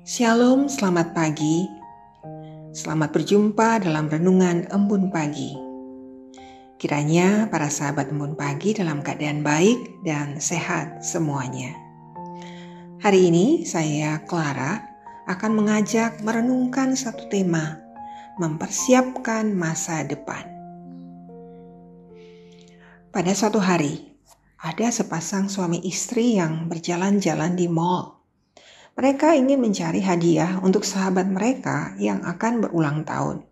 Shalom, selamat pagi. Selamat berjumpa dalam renungan Embun Pagi. Kiranya para sahabat Embun Pagi dalam keadaan baik dan sehat semuanya. Hari ini saya, Clara, akan mengajak merenungkan satu tema, mempersiapkan masa depan. Pada suatu hari, ada sepasang suami istri yang berjalan-jalan di mall. Mereka ingin mencari hadiah untuk sahabat mereka yang akan berulang tahun.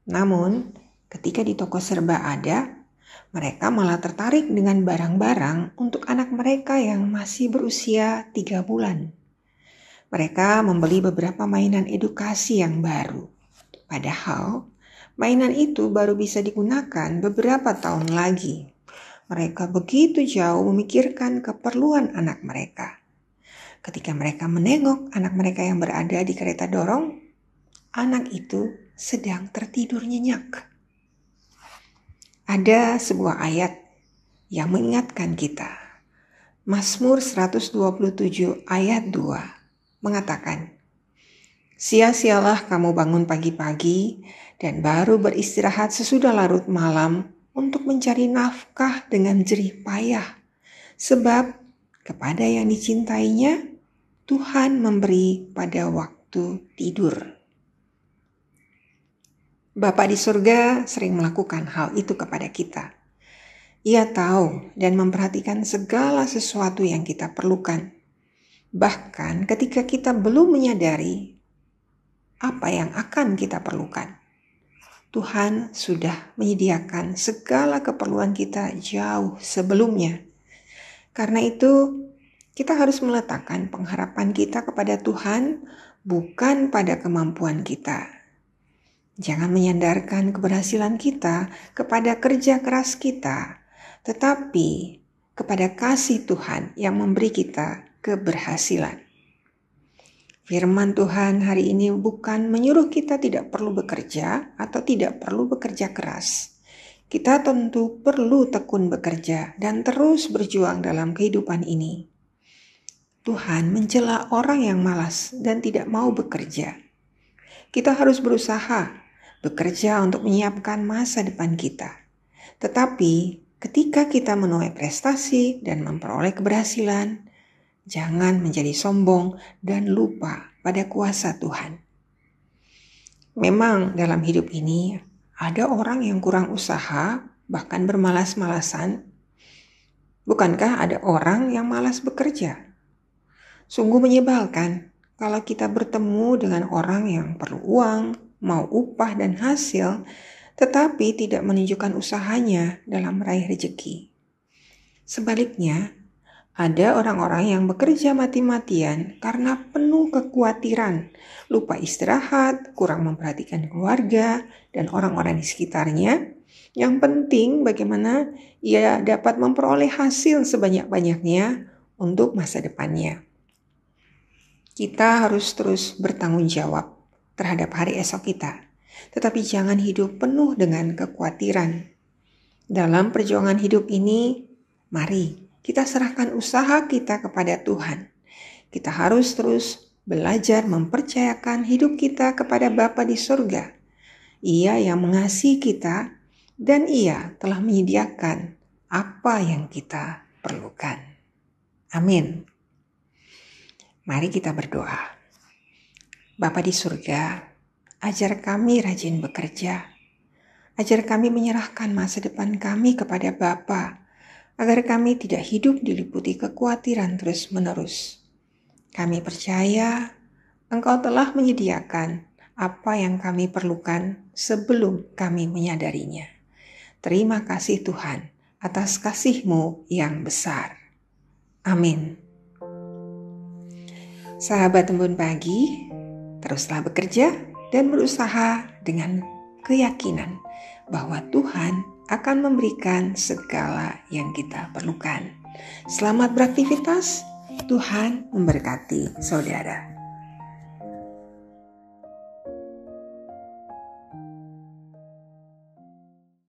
Namun, ketika di toko serba ada, mereka malah tertarik dengan barang-barang untuk anak mereka yang masih berusia 3 bulan. Mereka membeli beberapa mainan edukasi yang baru. Padahal, mainan itu baru bisa digunakan beberapa tahun lagi. Mereka begitu jauh memikirkan keperluan anak mereka. Ketika mereka menengok anak mereka yang berada di kereta dorong, anak itu sedang tertidur nyenyak. Ada sebuah ayat yang mengingatkan kita. Mazmur 127 ayat 2 mengatakan, "Sia-sialah kamu bangun pagi-pagi dan baru beristirahat sesudah larut malam untuk mencari nafkah dengan jerih payah, sebab kepada yang dicintainya, Tuhan memberi pada waktu tidur." Bapa di surga sering melakukan hal itu kepada kita. Ia tahu dan memperhatikan segala sesuatu yang kita perlukan. Bahkan ketika kita belum menyadari apa yang akan kita perlukan, Tuhan sudah menyediakan segala keperluan kita jauh sebelumnya. Karena itu, kita harus meletakkan pengharapan kita kepada Tuhan, bukan pada kemampuan kita. Jangan menyandarkan keberhasilan kita kepada kerja keras kita, tetapi kepada kasih Tuhan yang memberi kita keberhasilan. Firman Tuhan hari ini bukan menyuruh kita tidak perlu bekerja atau tidak perlu bekerja keras. Kita tentu perlu tekun bekerja dan terus berjuang dalam kehidupan ini. Tuhan mencela orang yang malas dan tidak mau bekerja. Kita harus berusaha bekerja untuk menyiapkan masa depan kita. Tetapi ketika kita menuai prestasi dan memperoleh keberhasilan, jangan menjadi sombong dan lupa pada kuasa Tuhan. Memang dalam hidup ini ada orang yang kurang usaha, bahkan bermalas-malasan. Bukankah ada orang yang malas bekerja? Sungguh menyebalkan kalau kita bertemu dengan orang yang perlu uang, mau upah dan hasil, tetapi tidak menunjukkan usahanya dalam meraih rezeki. Sebaliknya, ada orang-orang yang bekerja mati-matian karena penuh kekhawatiran, lupa istirahat, kurang memperhatikan keluarga dan orang-orang di sekitarnya. Yang penting bagaimana ia dapat memperoleh hasil sebanyak-banyaknya untuk masa depannya. Kita harus terus bertanggung jawab terhadap hari esok kita, tetapi jangan hidup penuh dengan kekhawatiran. Dalam perjuangan hidup ini, mari kita serahkan usaha kita kepada Tuhan. Kita harus terus belajar mempercayakan hidup kita kepada Bapa di surga. Ia yang mengasihi kita dan Ia telah menyediakan apa yang kita perlukan. Amin. Mari kita berdoa. Bapa di surga, ajar kami rajin bekerja. Ajar kami menyerahkan masa depan kami kepada Bapa, agar kami tidak hidup diliputi kekhawatiran terus-menerus. Kami percaya Engkau telah menyediakan apa yang kami perlukan sebelum kami menyadarinya. Terima kasih Tuhan atas kasih-Mu yang besar. Amin. Sahabat Embun Pagi, teruslah bekerja dan berusaha dengan keyakinan bahwa Tuhan akan memberikan segala yang kita perlukan. Selamat beraktivitas, Tuhan memberkati saudara.